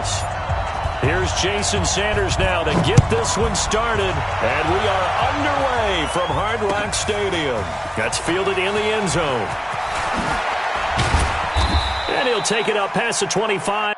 is. Here's Jason Sanders now to get this one started. And we are underway from Hard Rock Stadium. That's fielded in the end zone. And he'll take it up past the 25.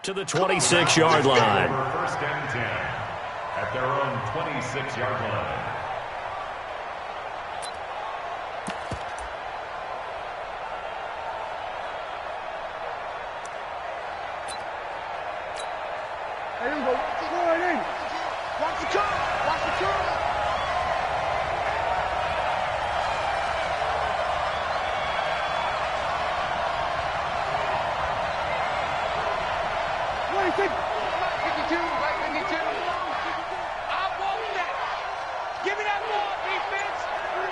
To the 26-yard line. First and 10 at their own 26-yard line. There you go. Go right in. Watch the curve. Watch the curve. Right 52, right 52. I want that. Give me that ball, defense.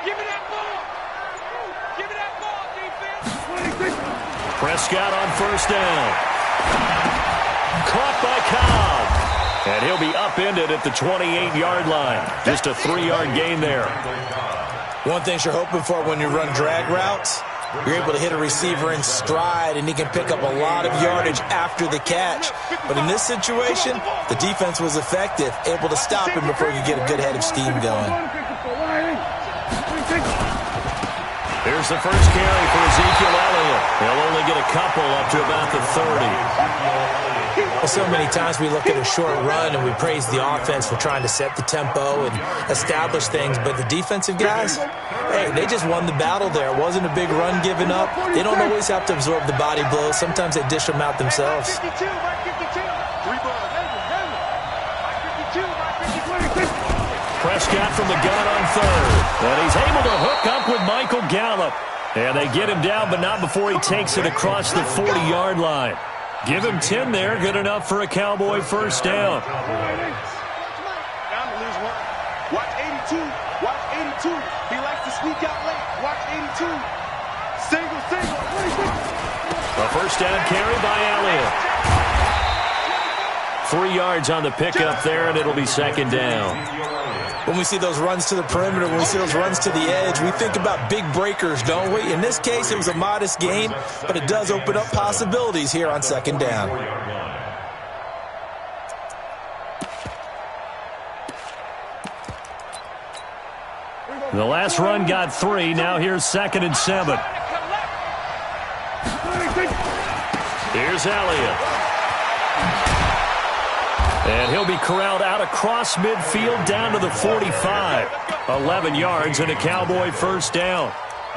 Give me that ball. Give me that ball, defense. Prescott on first down. Caught by Cobb. And he'll be upended at the 28-yard line. Just a 3-yard gain there. One thing you're hoping for when you run drag routes, you're able to hit a receiver in stride, and he can pick up a lot of yardage after the catch. But in this situation, the defense was effective, able to stop him before you get a good head of steam going. Here's the first carry for Ezekiel Elliott. He'll only get a couple up to about the 30. Well, so many times we look at a short run and we praise the offense for trying to set the tempo and establish things, but the defensive guys, hey, they just won the battle there. It wasn't a big run given up. They don't always have to absorb the body blows. Sometimes they dish them out themselves. Prescott from the gun on third. And he's able to hook up with Michael Gallup. And they get him down, but not before he takes it across the 40-yard line. Give him 10 there. Good enough for a Cowboy first down. Watch 82. Watch 82. He likes to sneak out late. Watch 82. Single. A first down carry by Elliott. 3 yards on the pickup there, and it'll be second down. When we see those runs to the perimeter, when we see those runs to the edge, we think about big breakers, don't we? In this case, it was a modest gain, but it does open up possibilities here on second down. The last run got 3. Now here's 2nd and 7. Here's Elliott. And he'll be corralled out across midfield down to the 45. 11 yards and a Cowboy first down.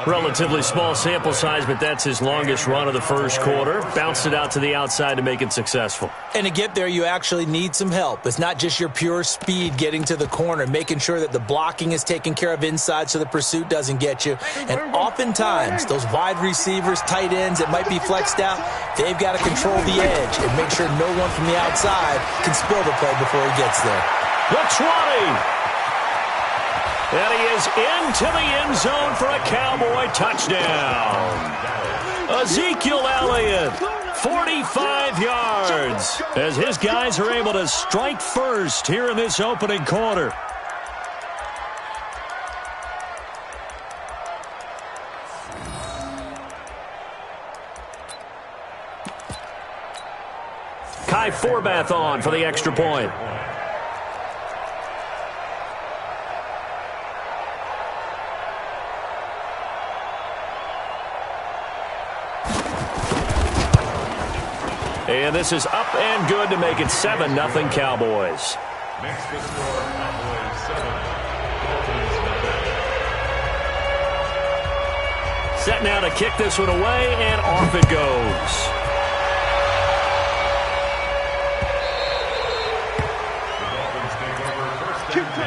Relatively small sample size, but that's his longest run of the first quarter. Bounced it out to the outside to make it successful. And to get there, you actually need some help. It's not just your pure speed getting to the corner, making sure that the blocking is taken care of inside so the pursuit doesn't get you. And oftentimes, those wide receivers, tight ends that might be flexed out, they've got to control the edge and make sure no one from the outside can spill the play before he gets there. The 20. And he is into the end zone for a Cowboy touchdown. Ezekiel Elliott, 45 yards, as his guys are able to strike first here in this opening quarter. Kai Forbath on for the extra point. And this is up and good to make it 7-0 Cowboys. Makes the score Cowboys 7, Dolphins 0. Set now to kick this one away, and off it goes. The Dolphins take over first and 10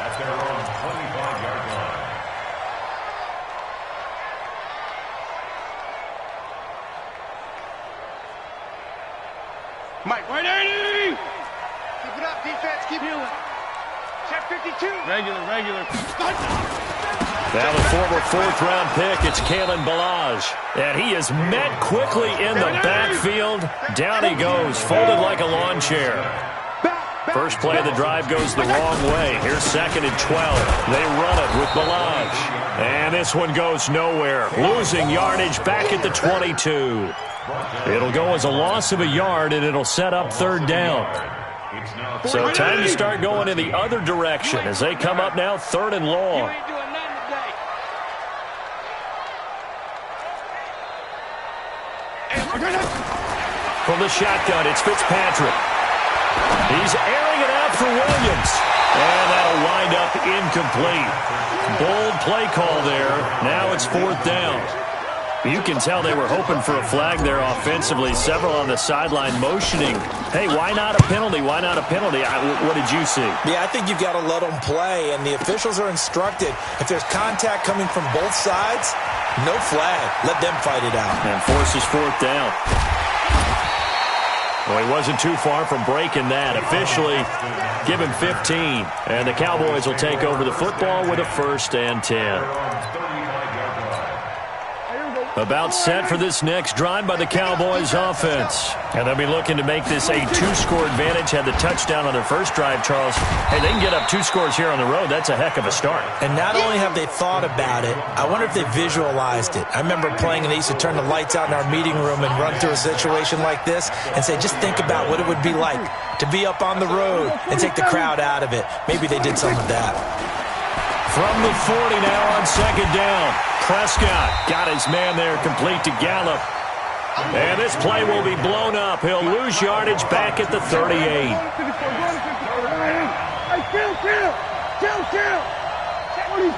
at their own 25-yard line. Mike, 180! Keep it up, defense. Keep healing. Check 52. Regular. Now the former fourth-round pick, it's Kalen Ballage. And he is met quickly in the backfield. Down he goes, folded like a lawn chair. First play of the drive goes the wrong way. Here's 2nd and 12. They run it with Ballage. And this one goes nowhere. Losing yardage back at the 22. It'll go as a loss of a yard, and it'll set up 3rd down. So time to start going in the other direction as they come up now 3rd and long. From the shotgun, it's Fitzpatrick. He's airing it out for Williams. And that'll wind up incomplete. Bold play call there. Now it's 4th down. You can tell they were hoping for a flag there offensively. Several on the sideline motioning. Hey, why not a penalty? Why not a penalty? What did you see? Yeah, I think you've got to let them play, and the officials are instructed. If there's contact coming from both sides, no flag. Let them fight it out. And forces 4th down. Well, he wasn't too far from breaking that. Officially, give him 15. And the Cowboys will take over the football with a 1st and 10. About set for this next drive by the Cowboys offense. And they'll be looking to make this a 2-score advantage. Had the touchdown on their first drive, Charles. Hey, they can get up 2 scores here on the road. That's a heck of a start. And not only have they thought about it, I wonder if they visualized it. I remember playing, and they used to turn the lights out in our meeting room and run through a situation like this and say, just think about what it would be like to be up on the road and take the crowd out of it. Maybe they did some of that. From the 40 now on 2nd down. Prescott got his man there complete to Gallup. And this play will be blown up. He'll lose yardage back at the 38. Hey, chill. 47.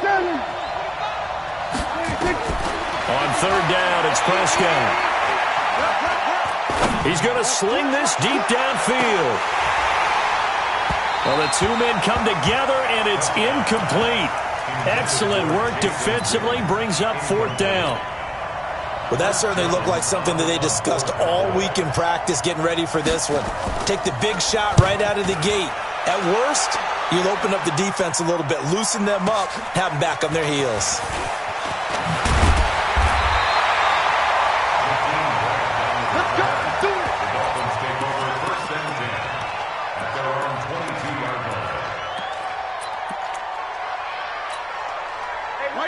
On 3rd down, it's Prescott. He's going to sling this deep downfield. Well, the 2 men come together, and it's incomplete. Excellent work defensively, brings up 4th down. Well, that certainly looked like something that they discussed all week in practice, getting ready for this one. Take the big shot right out of the gate. At worst, you'll open up the defense a little bit, loosen them up, have them back on their heels.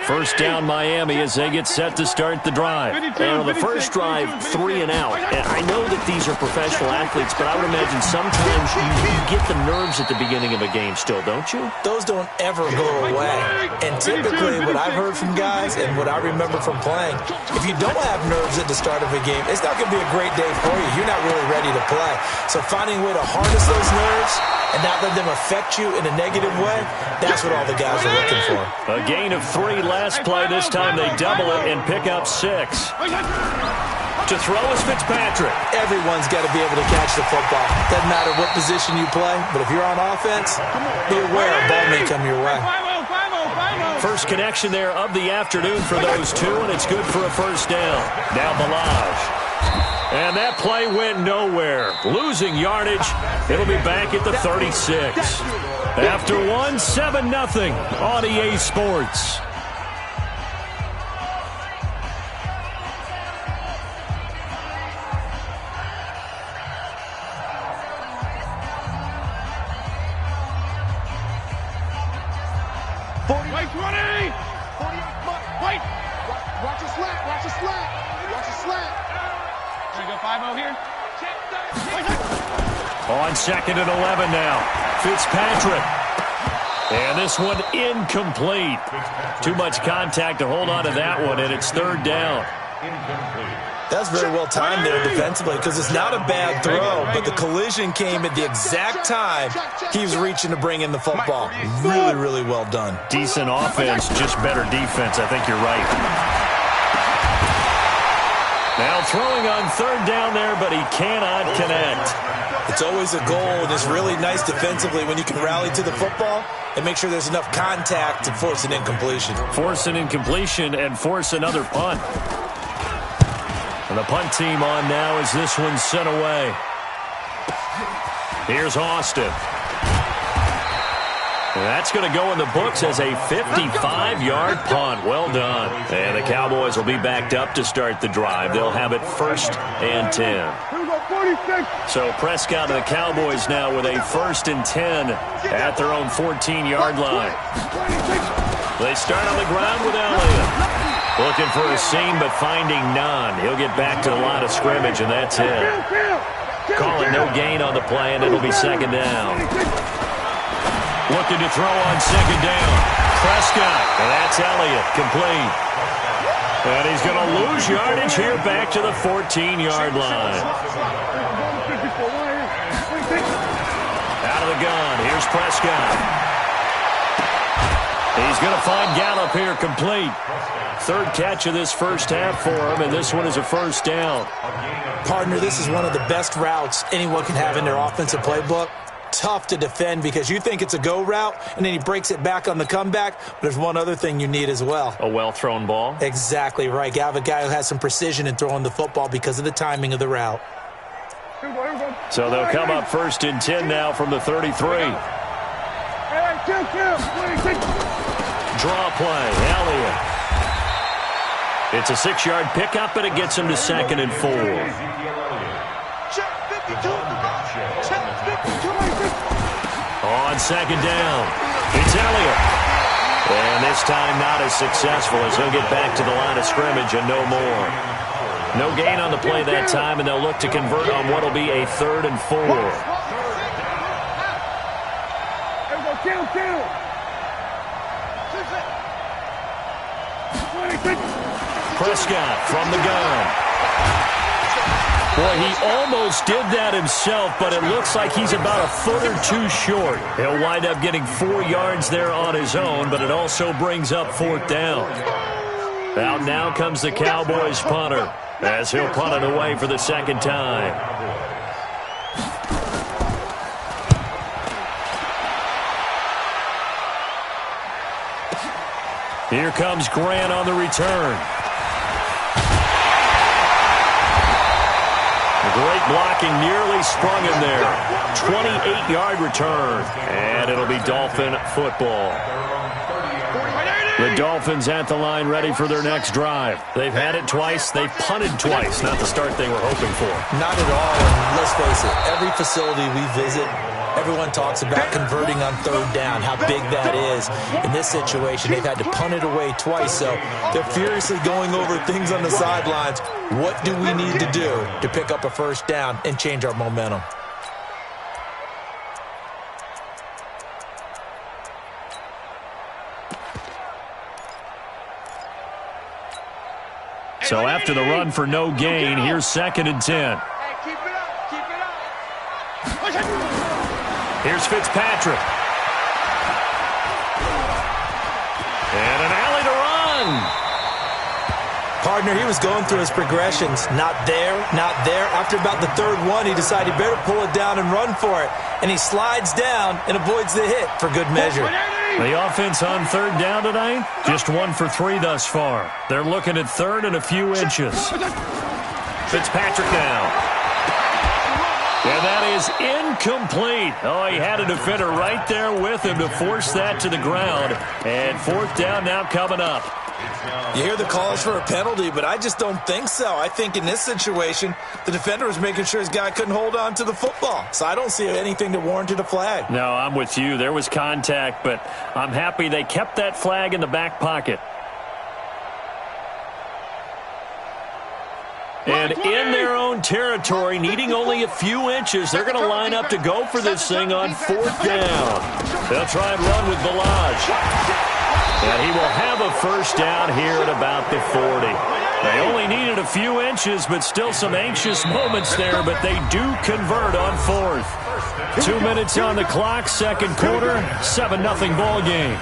First down Miami as they get set to start the drive. And on the first drive, 3 and out. And I know that these are professional athletes, but I would imagine sometimes you get the nerves at the beginning of a game still, don't you? Those don't ever go away. And typically what I've heard from guys and what I remember from playing, if you don't have nerves at the start of a game, it's not going to be a great day for you. You're not really ready to play. So finding a way to harness those nerves and not let them affect you in a negative way, that's what all the guys are looking for. A gain of 3 last play. This time they double it and pick up 6. To throw is Fitzpatrick. Everyone's got to be able to catch the football. Doesn't matter what position you play, but if you're on offense, be aware a ball may come your way. First connection there of the afternoon for those 2, and it's good for a 1st down. Now Ballage. And that play went nowhere. Losing yardage. It'll be back at the 36. After 1, 7-0 on EA Sports. On 2nd and 11 now. Fitzpatrick. And this one incomplete. Too much contact to hold on to that one, and it's 3rd down. Incomplete. That's very well timed there defensively because it's not a bad throw, but the collision came at the exact time he was reaching to bring in the football. Really, really well done. Decent offense, just better defense. I think you're right. Now throwing on third down there, but he cannot connect. It's always a goal, and it's really nice defensively when you can rally to the football and make sure there's enough contact to force an incompletion. Force an incompletion and force another punt. And the punt team on now as this one's sent away. Here's Austin. And that's going to go in the books as a 55-yard punt. Well done. And the Cowboys will be backed up to start the drive. They'll have it 1st and 10. So Prescott and the Cowboys now with a 1st and 10 at their own 14-yard line. They start on the ground with Elliott. Looking for a seam, but finding none. He'll get back to the line of scrimmage, and that's it. Calling no gain on the play, and it'll be 2nd down. Looking to throw on 2nd down. Prescott, and that's Elliott, complete. And he's going to lose yardage here back to the 14-yard line. Out of the gun, here's Prescott. He's going to find Gallup here, complete. 3rd catch of this first half for him, and this one is a 1st down. Partner, this is one of the best routes anyone can have in their offensive playbook. Tough to defend because you think it's a go route, and then he breaks it back on the comeback. But there's one other thing you need as well. A well-thrown ball? Exactly right. You have a guy who has some precision in throwing the football because of the timing of the route. So they'll come up 1st and 10 now from the 33. Draw play, Elliott. It's a 6-yard pickup, and it gets him to 2nd and 4. On 2nd down, it's Elliott. And this time not as successful as he'll get back to the line of scrimmage and no more. No gain on the play that time, and they'll look to convert on what will be a 3rd and 4. Prescott from the gun. Boy, he almost did that himself, but it looks like he's about a foot or two short. He'll wind up getting 4 yards there on his own, but it also brings up 4th down. Out now comes the Cowboys punter as he'll punt it away for the 2nd time. Here comes Grant on the return. Great blocking, nearly sprung him there. 28-yard return, and it'll be Dolphin football. The Dolphins at the line ready for their next drive. They've had it twice. They've punted twice. Not the start they were hoping for. Not at all, and let's face it, every facility we visit, everyone talks about converting on 3rd down, how big that is. In this situation, they've had to punt it away twice, so they're furiously going over things on the sidelines. What do we need to do to pick up a 1st down and change our momentum? So after the run for no gain, here's 2nd and 10. Hey, keep it up, keep it up. Here's Fitzpatrick. And an alley to run. Partner, he was going through his progressions. Not there, not there. After about the 3rd one, he decided he better pull it down and run for it. And he slides down and avoids the hit for good measure. The offense on 3rd down tonight, just 1 for 3 thus far. They're looking at 3rd and a few inches. Fitzpatrick now. And that is incomplete. Oh, he had a defender right there with him to force that to the ground. And 4th down now coming up. You hear the calls for a penalty, but I just don't think so. I think in this situation, the defender was making sure his guy couldn't hold on to the football. So I don't see anything that warranted a flag. No, I'm with you. There was contact, but I'm happy they kept that flag in the back pocket. And in their own territory, needing only a few inches, they're going to line up to go for this thing on 4th down. They'll try and run with Balaj. And he will have a first down here at about the 40. They only needed a few inches, but still some anxious moments there, but they do convert on fourth. 2 minutes on the clock, second quarter, 7-0 ball game.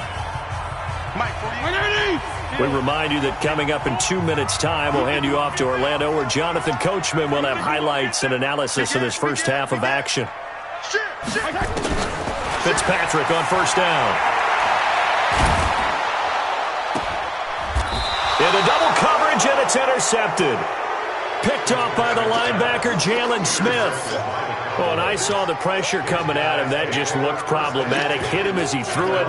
We remind you that coming up in 2 minutes' time, we'll hand you off to Orlando, where Jonathan Coachman will have highlights and analysis of this first half of action. Fitzpatrick on first down. Into double coverage, and it's intercepted. Picked off by the linebacker, Jalen Smith. Oh, and I saw the pressure coming at him. That just looked problematic. Hit him as he threw it,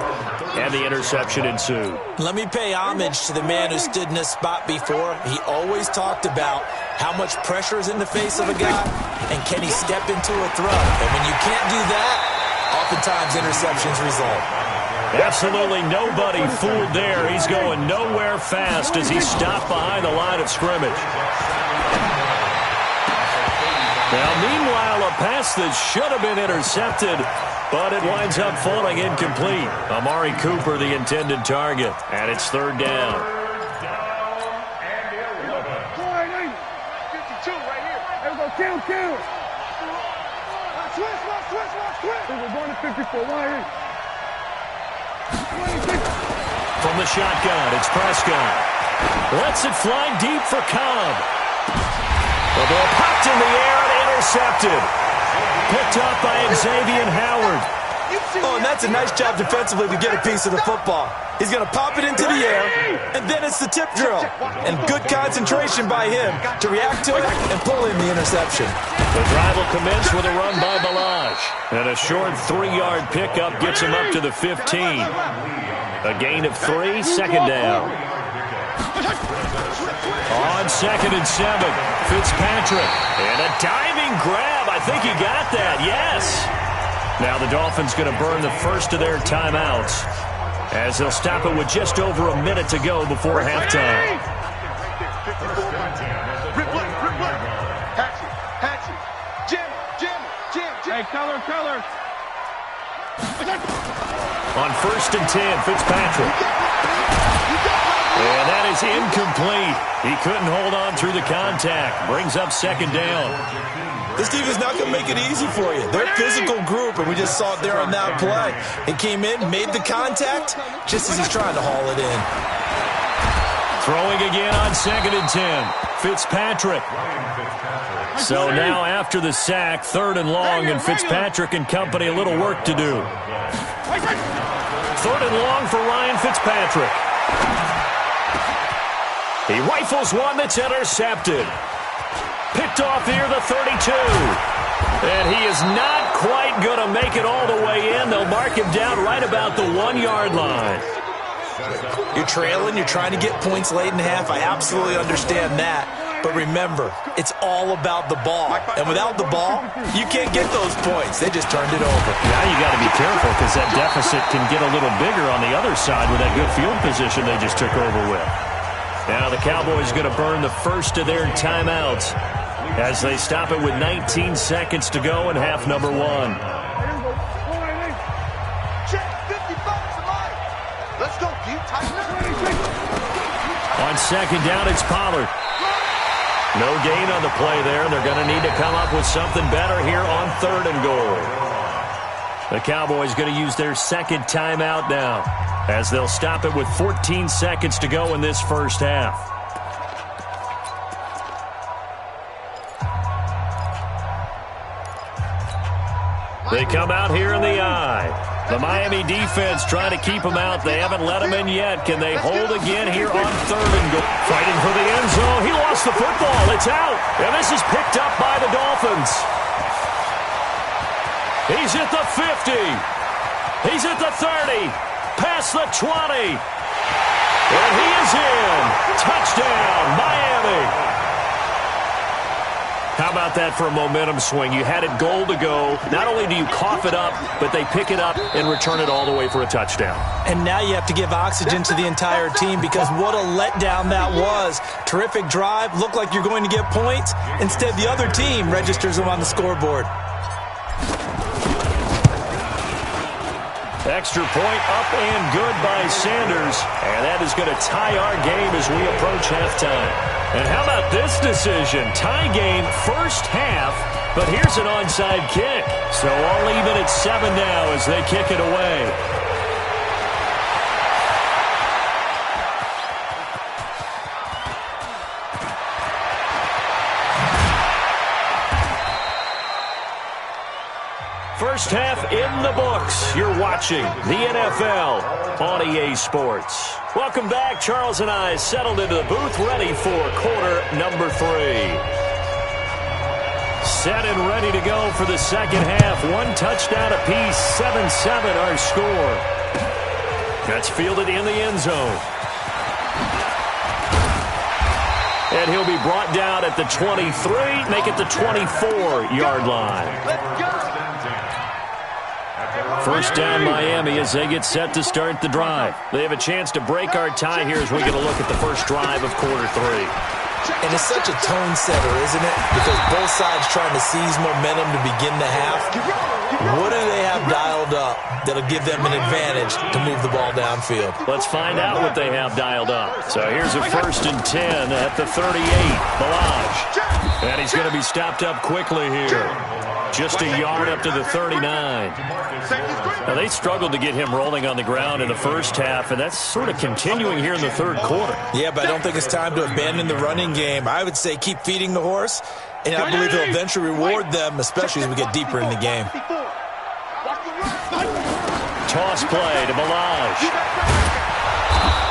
and the interception ensued. Let me pay homage to the man who stood in this spot before. He always talked about how much pressure is in the face of a guy, and can he step into a throw. And when you can't do that, oftentimes interceptions result. Absolutely nobody fooled there. He's going nowhere fast as he stopped behind the line of scrimmage. Now, meanwhile, a pass that should have been intercepted, but it winds up falling incomplete. Amari Cooper, the intended target, and it's third down. 52 right here. There we go, kill. Switch. We're going to 54, right here. From the shotgun, it's Prescott. Lets it fly deep for Cobb. The ball popped in the air and intercepted. Picked up by Xavier Howard. Oh, and that's a nice job defensively to get a piece of the football. He's going to pop it into the air, and then it's the tip drill. And good concentration by him to react to it and pull in the interception. The drive will commence with a run by Balazs. And a short 3-yard pickup gets him up to the 15. A gain of 3, second down. On 2nd and 7, Fitzpatrick. And a diving grab. I think he got that, yes. Now the Dolphins going to burn the first of their timeouts as they'll stop it with just over a minute to go before halftime. Hey, color. On 1st and 10, Fitzpatrick. And that is incomplete. He couldn't hold on through the contact. Brings up second down. This team is not going to make it easy for you. They're a physical group, and we just saw it there on that play. He came in, made the contact, just as he's trying to haul it in. Throwing again on 2nd and 10. Fitzpatrick. So now after the sack, 3rd and long, and Fitzpatrick and company a little work to do. 3rd and long for Ryan Fitzpatrick. He rifles one that's intercepted. Picked off here, the 32. And he is not quite going to make it all the way in. They'll mark him down right about the 1-yard line. You're trailing. You're trying to get points late in half. I absolutely understand that. But remember, it's all about the ball. And without the ball, you can't get those points. They just turned it over. Now you got to be careful because that deficit can get a little bigger on the other side with that good field position they just took over with. Now the Cowboys going to burn the first of their timeouts as they stop it with 19 seconds to go in half number 1. Let's go, dude. On 2nd down, it's Pollard. No gain on the play there. They're going to need to come up with something better here on 3rd and goal. The Cowboys going to use their second timeout now as they'll stop it with 14 seconds to go in this first half. They come out here in the eye. The Miami defense trying to keep them out. They haven't let them in yet. Can they hold again here on 3rd and goal? Fighting for the end zone. He lost the football. It's out. And this is picked up by the Dolphins. He's at the 50. He's at the 30. Past the 20. And he is in. Touchdown, Miami. How about that for a momentum swing? You had it goal to go. Not only do you cough it up, but they pick it up and return it all the way for a touchdown. And now you have to give oxygen to the entire team because what a letdown that was. Terrific drive. Looked like you're going to get points. Instead, the other team registers them on the scoreboard. Extra point up and good by Sanders. And that is going to tie our game as we approach halftime. And how about this decision? Tie game first half, but here's an onside kick. So all even at 7 now as they kick it away. First half in the books. You're watching the NFL on EA Sports. Welcome back. Charles and I settled into the booth, ready for quarter number 3. Set and ready to go for the second half. 1 touchdown apiece, 7-7 our score. That's fielded in the end zone. And he'll be brought down at the 23, make it the 24-yard line. First down Miami as they get set to start the drive. They have a chance to break our tie here as we get a look at the first drive of quarter 3. And it's such a tone setter, isn't it? Because both sides trying to seize momentum to begin the half. What do they have dialed up that'll give them an advantage to move the ball downfield? Let's find out what they have dialed up. So here's a 1st and 10 at the 38. Balaj. And he's going to be stopped up quickly here. Just a yard up to the 39. Now, they struggled to get him rolling on the ground in the first half, and that's sort of continuing here in the third quarter. Yeah, but I don't think it's time to abandon the running game. I would say keep feeding the horse, and I believe he'll eventually reward them, especially as we get deeper in the game. Toss play to Balaj.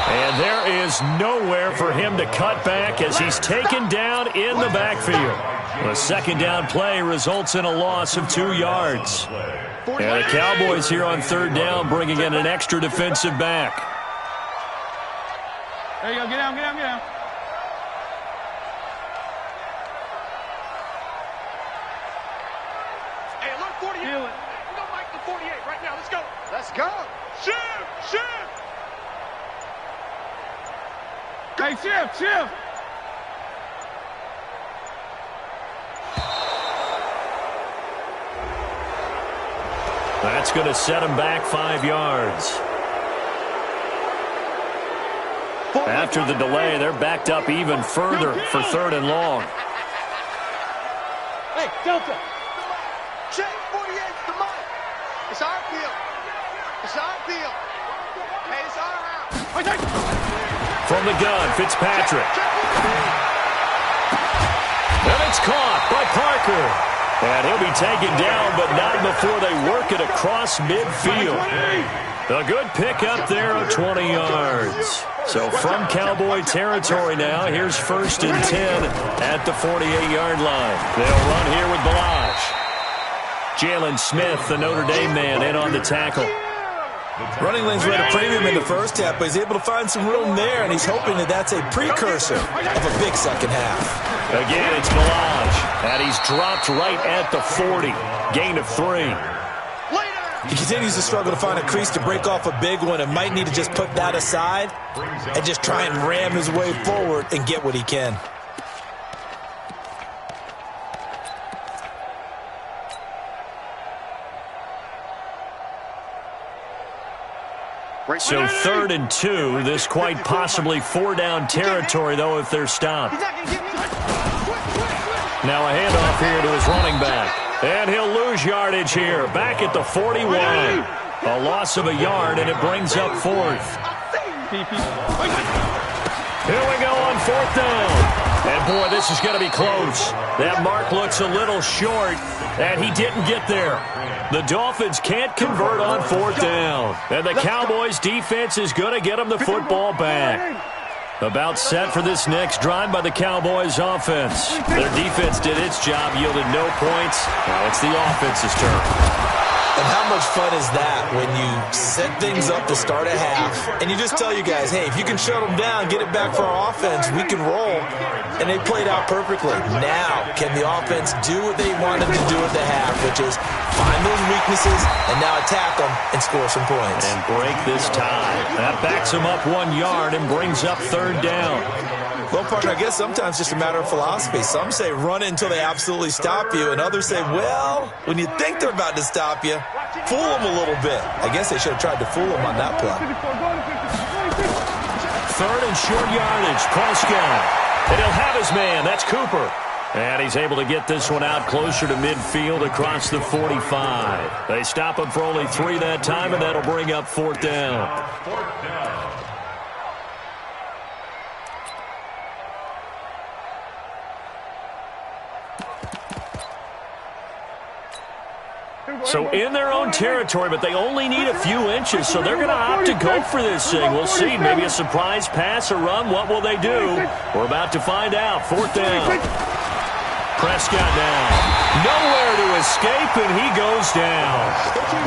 And there is nowhere for him to cut back as he's taken down in the backfield. The second down play results in a loss of 2 yards. And the Cowboys here on third down bringing in an extra defensive back. There you go. Get down, get down, get down. Hey, alert 48. We're going to make the 48 right now. Let's go. Let's go. Shift, shift. Hey, shift, shift. That's going to set him back 5 yards. After the delay, they're backed up even further for 3rd and long. Hey, Delta. Check 48's the mic. It's our field. It's our field. Hey, it's our house. From the gun, Fitzpatrick. And it's caught by Parker. And he'll be taken down, but not before they work it across midfield. A good pickup there of 20 yards. So from Cowboy territory now, here's 1st and 10 at the 48-yard line. They'll run here with Balaj. Jalen Smith, the Notre Dame man, in on the tackle. Running lanes were at a premium in the first half, but he's able to find some room there, and he's hoping that that's a precursor of a big second half. Again, it's Balaj, and he's dropped right at the 40. Gain of 3. He continues to struggle to find a crease to break off a big one and might need to just put that aside and just try and ram his way forward and get what he can. So 3rd and 2, this quite possibly 4-down territory, though, if they're stopped. Now a handoff here to his running back. And he'll lose yardage here, back at the 41. A loss of a yard, and it brings up 4th. Here we go on 4th down. And, boy, this is going to be close. That mark looks a little short, and he didn't get there. The Dolphins can't convert on 4th down. And the Cowboys' defense is going to get them the football back. About set for this next drive by the Cowboys' offense. Their defense did its job, yielded no points. Now it's the offense's turn. And how much fun is that when you set things up to start a half and you just tell you guys, hey, if you can shut them down, get it back for our offense, we can roll. And they played out perfectly. Now, can the offense do what they wanted to do at the half, which is find those weaknesses and now attack them and score some points. And break this tie. That backs them up 1 yard and brings up 3rd down. Well, partner, I guess sometimes it's just a matter of philosophy. Some say run it until they absolutely stop you, and others say, well, when you think they're about to stop you, fool him a little bit. I guess they should have tried to fool him on that play. Third and short yardage. Prescott. And he'll have his man. That's Cooper. And he's able to get this one out closer to midfield across the 45. They stop him for only 3 that time, and that'll bring up 4th down. So in their own territory, but they only need a few inches, so they're going to opt to go for this thing. We'll see. Maybe a surprise pass or run. What will they do? We're about to find out. 4th down. Prescott now. Nowhere to escape, and he goes down.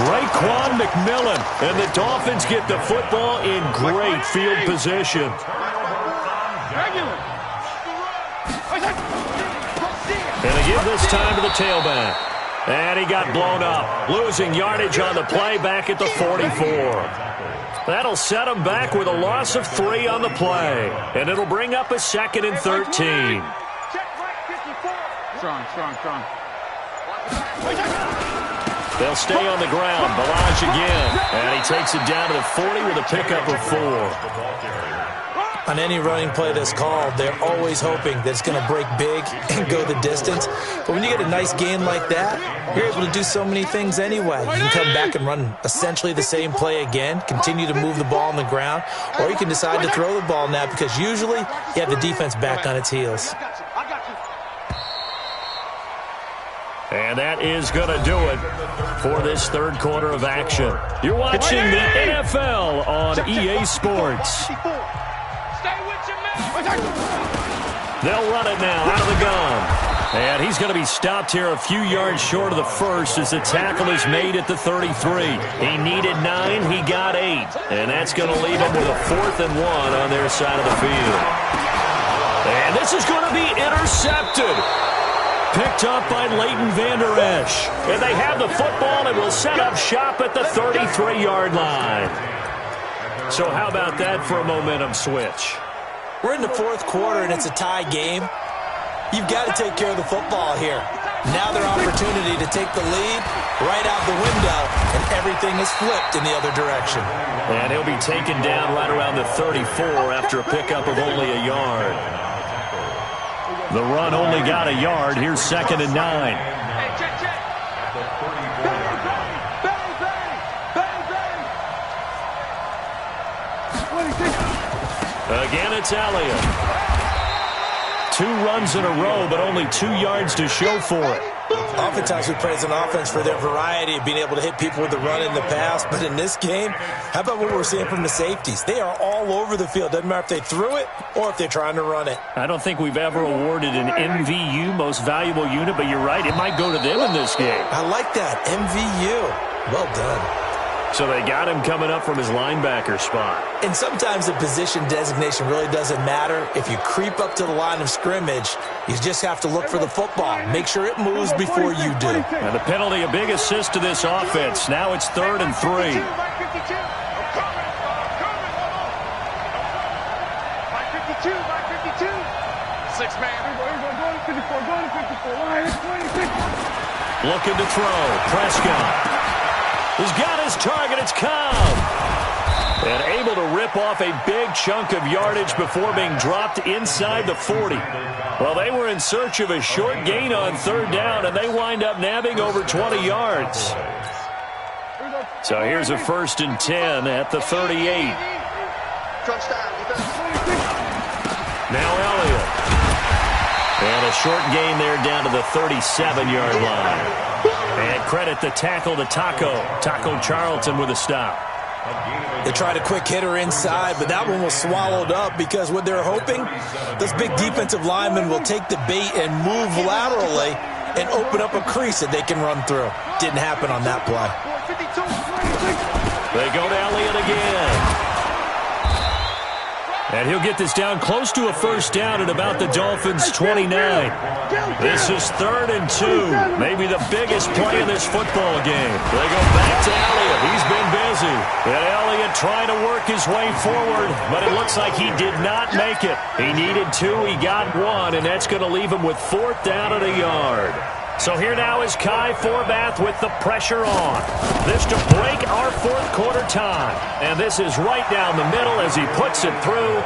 Raekwon McMillan, and the Dolphins get the football in great field position. And they give this time to the tailback. And he got blown up, losing yardage on the play back at the 44. That'll set him back with a loss of 3 on the play. And it'll bring up a 2nd and 13. Strong. They'll stay on the ground. Balaj again. And he takes it down to the 40 with a pickup of 4. On any running play that's called, they're always hoping that it's going to break big and go the distance. But when you get a nice gain like that, you're able to do so many things anyway. You can come back and run essentially the same play again, continue to move the ball on the ground, or you can decide to throw the ball now because usually you have the defense back on its heels. And that is going to do it for this 3rd quarter of action. You're watching the NFL on EA Sports. They'll run it now out of the gun. And he's going to be stopped here a few yards short of the first as the tackle is made at the 33. He needed 9. He got 8. And that's going to leave him with a 4th and 1 on their side of the field. And this is going to be intercepted. Picked up by Leighton Vander Esch. And they have the football and will set up shop at the 33-yard line. So how about that for a momentum switch? We're in the 4th quarter, and it's a tie game. You've got to take care of the football here. Now their opportunity to take the lead right out the window, and everything is flipped in the other direction. And he'll be taken down right around the 34 after a pickup of only a yard. The run only got a yard. Here's 2nd and 9. Again, it's Elliott. 2 runs in a row, but only 2 yards to show for it. Oftentimes we praise an offense for their variety of being able to hit people with the run in the pass, but in this game, how about what we're seeing from the safeties? They are all over the field. Doesn't matter if they threw it or if they're trying to run it. I don't think we've ever awarded an MVU, most valuable unit, but you're right, it might go to them in this game. I like that, MVU. Well done. So they got him coming up from his linebacker spot. And sometimes the position designation really doesn't matter. If you creep up to the line of scrimmage, you just have to look for the football. Make sure it moves before you do. And the penalty, a big assist to this offense. Now it's 3rd and 3. 6-man. Looking to throw. Prescott. He's got his target. It's Cobb. And able to rip off a big chunk of yardage before being dropped inside the 40. Well, they were in search of a short gain on 3rd down, and they wind up nabbing over 20 yards. So here's a 1st and 10 at the 38. Now Elliott. And a short gain there down to the 37-yard line. And credit the tackle to Taco Charlton with a stop. They tried a quick hitter inside, but that one was swallowed up because what they're hoping, those big defensive linemen will take the bait and move laterally and open up a crease that they can run through. Didn't happen on that play. They go to Elliott again. And he'll get this down close to a 1st down at about the Dolphins' 29. This is 3rd and 2. Maybe the biggest play in this football game. They go back to Elliott. He's been busy. And Elliott trying to work his way forward, but it looks like he did not make it. He needed 2. He got 1, and that's going to leave him with 4th down at a yard. So here now is Kai Forbath with the pressure on. This to break our fourth quarter tie. And this is right down the middle as he puts it through.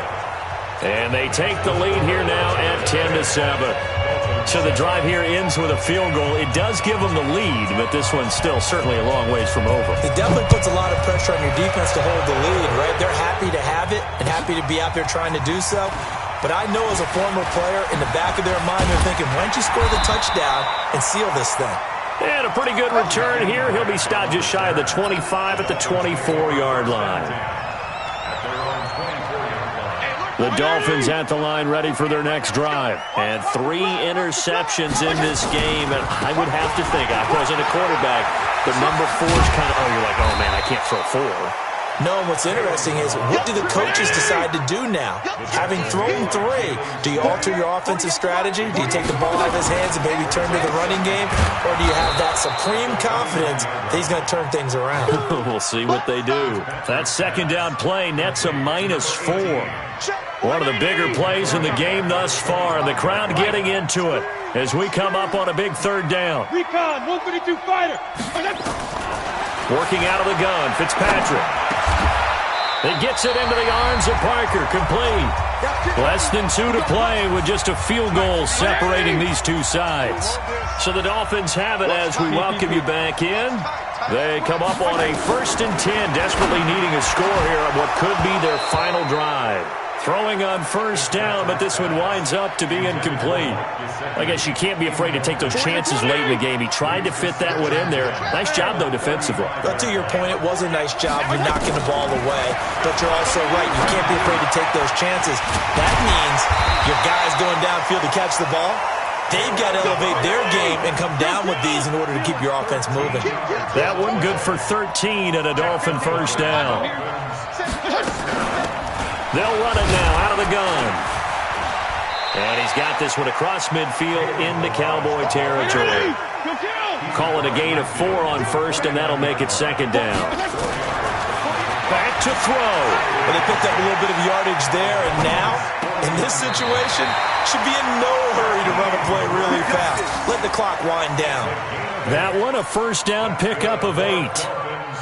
And they take the lead here now at 10-7. So the drive here ends with a field goal. It does give them the lead, but this one's still certainly a long ways from over. It definitely puts a lot of pressure on your defense to hold the lead, right? They're happy to have it and happy to be out there trying to do so. But I know as a former player, in the back of their mind, they're thinking, why don't you score the touchdown and seal this thing? And a pretty good return here. He'll be stopped just shy of the 25 at the 24-yard line. The Dolphins at the line ready for their next drive. And 3 interceptions in this game. And I would have to think, I wasn't a quarterback, but number 4 is kind of, you're like, oh, man, I can't throw 4. No, what's interesting is, what do the coaches decide to do now? Having thrown 3, do you alter your offensive strategy? Do you take the ball out of his hands and maybe turn to the running game? Or do you have that supreme confidence that he's going to turn things around? We'll see what they do. That second down play nets a -4. One of the bigger plays in the game thus far, and the crowd getting into it as we come up on a big third down. Recon, 152 fighter. Working out of the gun, Fitzpatrick. He gets it into the arms of Parker, complete. Less than 2 to play with just a field goal separating these two sides. So the Dolphins have it as we welcome you back in. They come up on a 1st and 10, desperately needing a score here on what could be their final drive. Throwing on 1st down, but this one winds up to be incomplete. I guess you can't be afraid to take those chances late in the game. He tried to fit that one in there. Nice job, though, defensively. But to your point, it was a nice job. You're knocking the ball away. But you're also right. You can't be afraid to take those chances. That means your guys going downfield to catch the ball, they've got to elevate their game and come down with these in order to keep your offense moving. That one good for 13 and a Dolphin 1st down. They'll run it now out of the gun. And he's got this one across midfield into Cowboy territory. Call it a gain of 4 on 1st, and that'll make it 2nd down. Back to throw. Well, they picked up a little bit of yardage there, and now, in this situation, should be in no hurry to run a play really fast. Let the clock wind down. That one, a 1st down pickup of 8.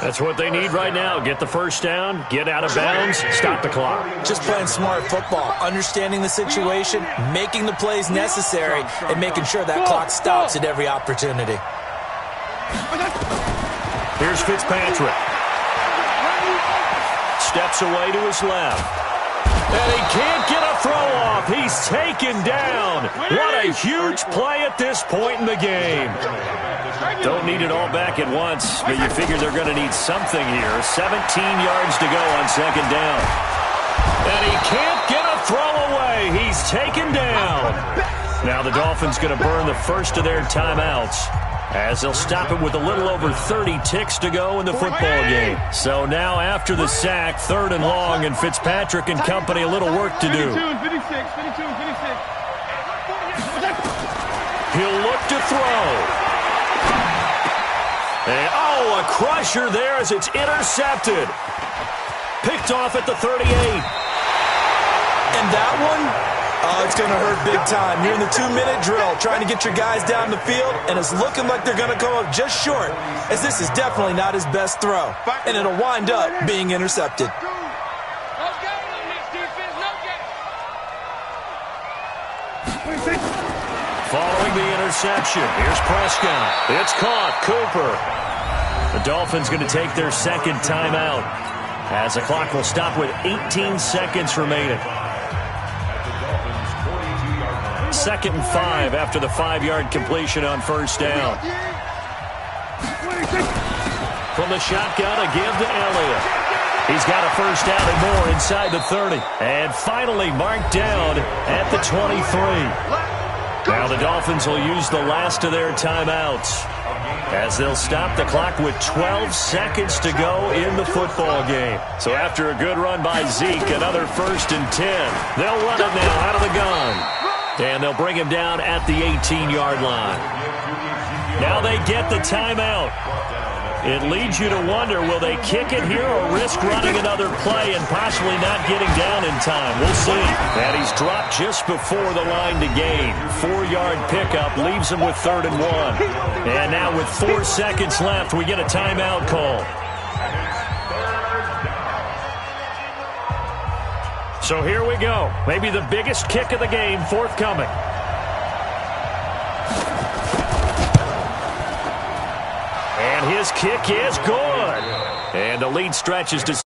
That's what they need right now. Get the 1st down, get out of bounds, stop the clock. Just playing smart football, understanding the situation, making the plays necessary, and making sure that clock stops at every opportunity. Here's Fitzpatrick. Steps away to his left. And he can't get a throw off. He's taken down. What a huge play at this point in the game. Don't need it all back at once, but you figure they're going to need something here. 17 yards to go on 2nd down. And he can't get a throw away. He's taken down. Now the Dolphins going to burn the first of their timeouts as they'll stop it with a little over 30 ticks to go in the football game. So now after the sack, 3rd and long, and Fitzpatrick and company a little work to do. 52 and 56. He'll look to throw. And, a crusher there as it's intercepted. Picked off at the 38. And that one, it's going to hurt big time. You're in the 2-minute drill trying to get your guys down the field, and it's looking like they're going to come up just short, as this is definitely not his best throw. And it'll wind up being intercepted. No gain on this defense, no gain. Following the interception, here's Prescott. It's caught. Cooper. The Dolphins going to take their 2nd timeout as the clock will stop with 18 seconds remaining. 2nd and 5 after the 5-yard completion on 1st down. From the shotgun, a give to Elliott. He's got a 1st down and more inside the 30. And finally marked down at the 23. Now the Dolphins will use the last of their timeouts as they'll stop the clock with 12 seconds to go in the football game. So after a good run by Zeke, another 1st and 10. They'll run it now out of the gun. And they'll bring him down at the 18-yard line. Now they get the timeout. It leads you to wonder, will they kick it here or risk running another play and possibly not getting down in time? We'll see. And he's dropped just before the line to gain. 4-yard pickup leaves him with 3rd and 1. And now with 4 seconds left, we get a timeout call. So here we go. Maybe the biggest kick of the game forthcoming. And his kick is good. And the lead stretches to